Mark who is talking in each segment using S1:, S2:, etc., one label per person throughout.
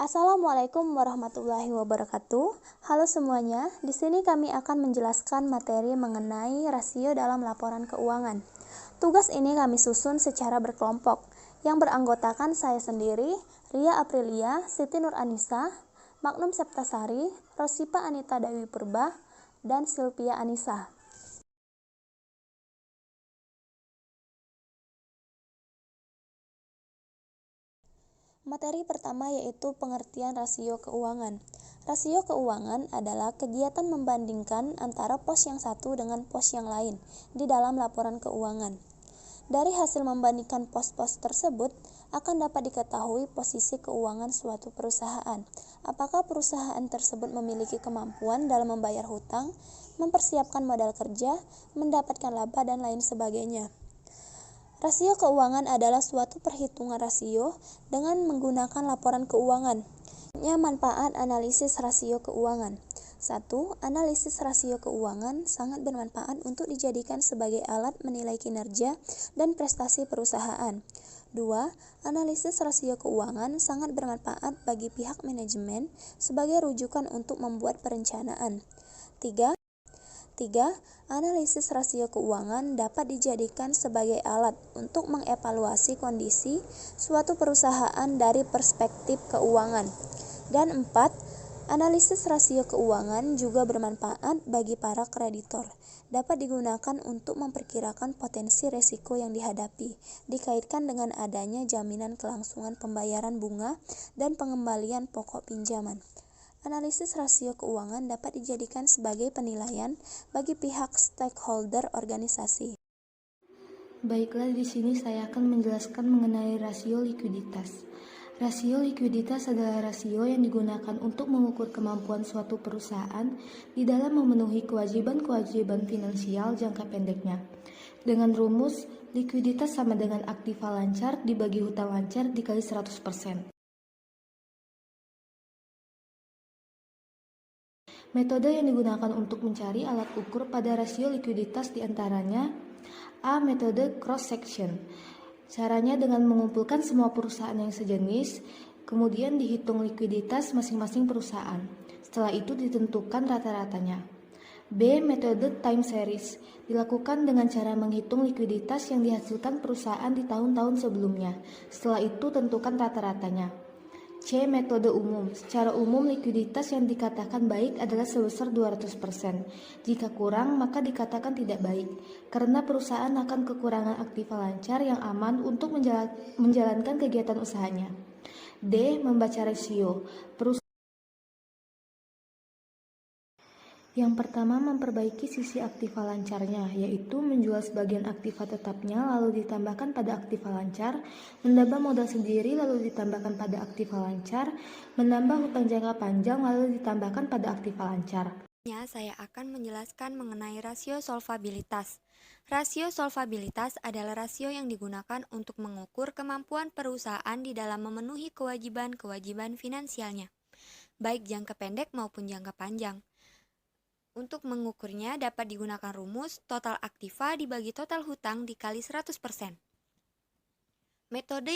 S1: Assalamualaikum warahmatullahi wabarakatuh. Halo semuanya, di sini kami akan menjelaskan materi mengenai rasio dalam laporan keuangan. Tugas ini kami susun secara berkelompok, yang beranggotakan saya sendiri, Ria Aprilia, Siti Nur Anissa, Magnum Septasari, Rosipa Anita Dewi Purba, dan Silvia Anissa. Materi pertama yaitu pengertian rasio keuangan. Rasio keuangan adalah kegiatan membandingkan antara pos yang satu dengan pos yang lain di dalam laporan keuangan. Dari hasil membandingkan pos-pos tersebut, akan dapat diketahui posisi keuangan suatu perusahaan. Apakah perusahaan tersebut memiliki kemampuan dalam membayar hutang, mempersiapkan modal kerja, mendapatkan laba, dan lain sebagainya. Rasio keuangan adalah suatu perhitungan rasio dengan menggunakan laporan keuangan. Manfaat analisis rasio keuangan. 1. Analisis rasio keuangan sangat bermanfaat untuk dijadikan sebagai alat menilai kinerja dan prestasi perusahaan. 2. Analisis rasio keuangan sangat bermanfaat bagi pihak manajemen sebagai rujukan untuk membuat perencanaan. 3. Analisis rasio keuangan dapat dijadikan sebagai alat untuk mengevaluasi kondisi suatu perusahaan dari perspektif keuangan. Dan 4. Analisis rasio keuangan juga bermanfaat bagi para kreditor. Dapat digunakan untuk memperkirakan potensi resiko yang dihadapi, dikaitkan dengan adanya jaminan kelangsungan pembayaran bunga dan pengembalian pokok pinjaman. Analisis rasio keuangan dapat dijadikan sebagai penilaian bagi pihak stakeholder organisasi.
S2: Baiklah, di sini saya akan menjelaskan mengenai rasio likuiditas. Rasio likuiditas adalah rasio yang digunakan untuk mengukur kemampuan suatu perusahaan di dalam memenuhi kewajiban-kewajiban finansial jangka pendeknya. Dengan rumus, likuiditas sama dengan aktiva lancar dibagi hutang lancar dikali 100%. Metode yang digunakan untuk mencari alat ukur pada rasio likuiditas diantaranya A. Metode cross-section. Caranya dengan mengumpulkan semua perusahaan yang sejenis, kemudian dihitung likuiditas masing-masing perusahaan. Setelah itu ditentukan rata-ratanya. B. Metode time series. Dilakukan dengan cara menghitung likuiditas yang dihasilkan perusahaan di tahun-tahun sebelumnya. Setelah itu tentukan rata-ratanya. C. Metode umum. Secara umum likuiditas yang dikatakan baik adalah sebesar 200%. Jika kurang, maka dikatakan tidak baik, karena perusahaan akan kekurangan aktiva lancar yang aman untuk menjalankan kegiatan usahanya. D. Membaca rasio. Yang pertama, memperbaiki sisi aktiva lancarnya, yaitu menjual sebagian aktiva tetapnya lalu ditambahkan pada aktiva lancar, menambah modal sendiri lalu ditambahkan pada aktiva lancar, menambah hutang jangka panjang lalu ditambahkan pada aktiva lancar.
S3: Saya akan menjelaskan mengenai rasio solvabilitas. Rasio solvabilitas adalah rasio yang digunakan untuk mengukur kemampuan perusahaan di dalam memenuhi kewajiban-kewajiban finansialnya, baik jangka pendek maupun jangka panjang. Untuk mengukurnya dapat digunakan rumus total aktiva dibagi total hutang dikali 100%. Metode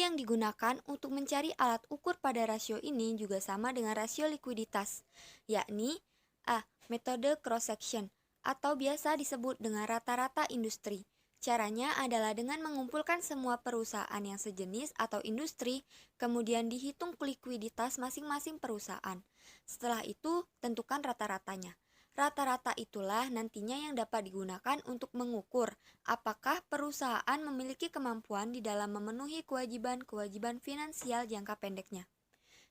S3: yang digunakan untuk mencari alat ukur pada rasio ini juga sama dengan rasio likuiditas, yakni A. Metode cross-section atau biasa disebut dengan rata-rata industri. Caranya adalah dengan mengumpulkan semua perusahaan yang sejenis atau industri, kemudian dihitung likuiditas masing-masing perusahaan. Setelah itu, tentukan rata-ratanya. Rata-rata itulah nantinya yang dapat digunakan untuk mengukur apakah perusahaan memiliki kemampuan di dalam memenuhi kewajiban-kewajiban finansial jangka pendeknya.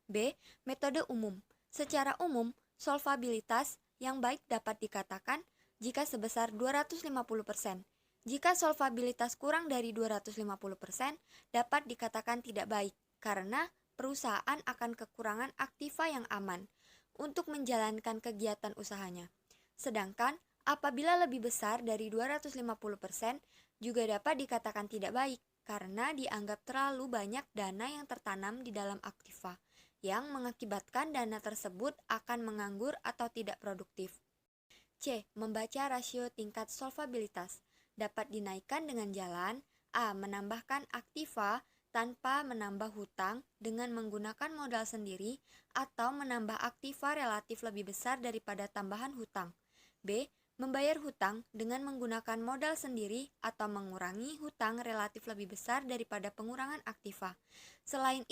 S3: B. Metode umum. Secara umum, solvabilitas yang baik dapat dikatakan jika sebesar 250%. Jika solvabilitas kurang dari 250%, dapat dikatakan tidak baik karena perusahaan akan kekurangan aktiva yang aman untuk menjalankan kegiatan usahanya. Sedangkan apabila lebih besar dari 250%, juga dapat dikatakan tidak baik karena dianggap terlalu banyak dana yang tertanam di dalam aktiva, yang mengakibatkan dana tersebut akan menganggur atau tidak produktif. C. Membaca rasio tingkat solvabilitas. Dapat dinaikkan dengan jalan A. Menambahkan aktiva tanpa menambah hutang dengan menggunakan modal sendiri atau menambah aktiva relatif lebih besar daripada tambahan hutang. B. Membayar hutang dengan menggunakan modal sendiri atau mengurangi hutang relatif lebih besar daripada pengurangan aktiva. Selain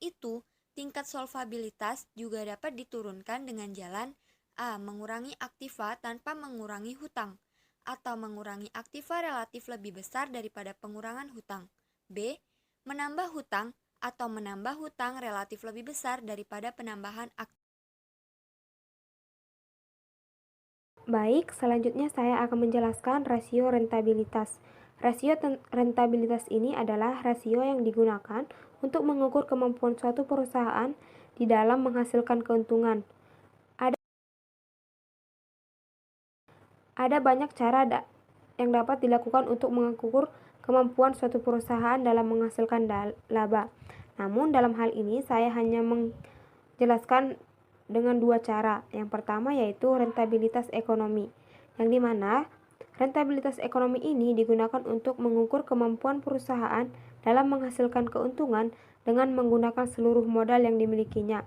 S3: itu, tingkat solvabilitas juga dapat diturunkan dengan jalan A. Mengurangi aktiva tanpa mengurangi hutang atau mengurangi aktiva relatif lebih besar daripada pengurangan hutang. B. Menambah hutang atau menambah hutang relatif lebih besar daripada penambahan aktiva.
S4: Baik, selanjutnya saya akan menjelaskan rasio rentabilitas. Rasio rentabilitas ini adalah rasio yang digunakan untuk mengukur kemampuan suatu perusahaan di dalam menghasilkan keuntungan. Ada banyak cara yang dapat dilakukan untuk mengukur kemampuan suatu perusahaan dalam menghasilkan laba. Namun dalam hal ini saya hanya menjelaskan dengan dua cara. Yang pertama yaitu rentabilitas ekonomi, yang dimana rentabilitas ekonomi ini digunakan untuk mengukur kemampuan perusahaan dalam menghasilkan keuntungan dengan menggunakan seluruh modal yang dimilikinya.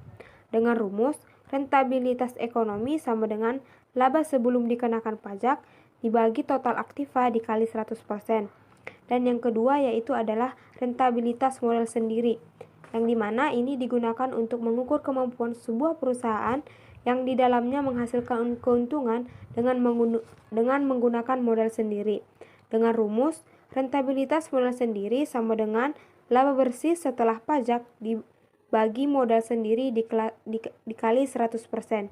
S4: Dengan rumus, rentabilitas ekonomi sama dengan laba sebelum dikenakan pajak dibagi total aktiva dikali 100%. Dan yang kedua yaitu adalah rentabilitas modal sendiri, yang dimana ini digunakan untuk mengukur kemampuan sebuah perusahaan yang di dalamnya menghasilkan keuntungan dengan menggunakan modal sendiri. Dengan rumus, rentabilitas modal sendiri sama dengan laba bersih setelah pajak dibagi modal sendiri dikali 100%.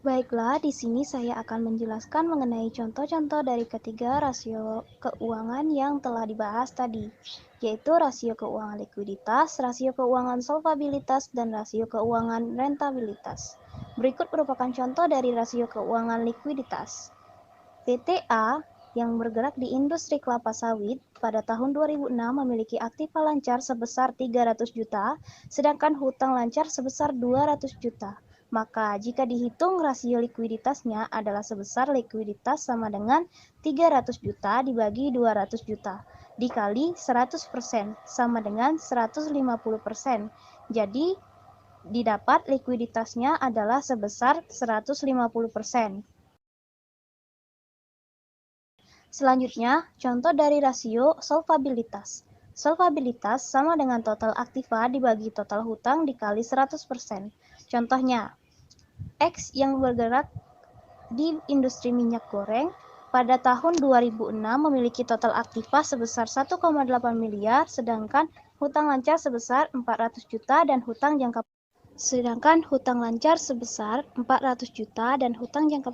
S1: Baiklah, di sini saya akan menjelaskan mengenai contoh-contoh dari ketiga rasio keuangan yang telah dibahas tadi, yaitu rasio keuangan likuiditas, rasio keuangan solvabilitas, dan rasio keuangan rentabilitas. Berikut merupakan contoh dari rasio keuangan likuiditas. PT A yang bergerak di industri kelapa sawit pada tahun 2006 memiliki aktiva lancar sebesar 300 juta, sedangkan hutang lancar sebesar 200 juta. Maka jika dihitung rasio likuiditasnya adalah sebesar likuiditas sama dengan 300 juta dibagi 200 juta dikali 100% sama dengan 150%. Jadi didapat likuiditasnya adalah sebesar 150%. Selanjutnya, contoh dari rasio solvabilitas. Solvabilitas sama dengan total aktiva dibagi total hutang dikali 100%. Contohnya, X yang bergerak di industri minyak goreng pada tahun 2006 memiliki total aktiva sebesar 1,8 miliar, sedangkan hutang lancar sebesar 400 juta dan hutang jangka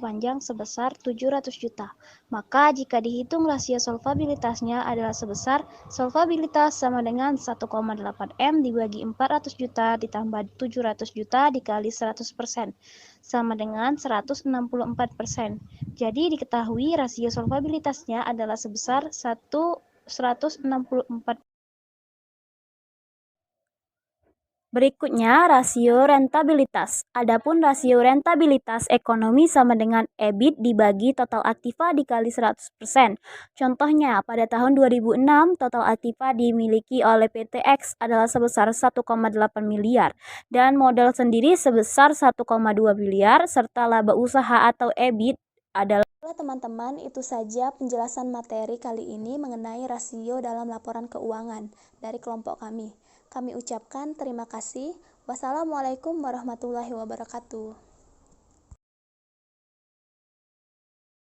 S1: panjang sebesar 700 juta. Maka jika dihitung rasio solvabilitasnya adalah sebesar solvabilitas sama dengan 1,8 M dibagi 400 juta ditambah 700 juta dikali 100% sama dengan 164%. Jadi diketahui rasio solvabilitasnya adalah sebesar 164%.
S5: Berikutnya, rasio rentabilitas. Adapun rasio rentabilitas ekonomi sama dengan EBIT dibagi total aktiva dikali 100%. Contohnya, pada tahun 2006, total aktiva dimiliki oleh PT X adalah sebesar 1,8 miliar dan modal sendiri sebesar 1,2 miliar serta laba usaha atau EBIT adalah.
S1: Teman-teman, itu saja penjelasan materi kali ini mengenai rasio dalam laporan keuangan dari kelompok kami. Kami ucapkan terima kasih. Wassalamualaikum warahmatullahi wabarakatuh.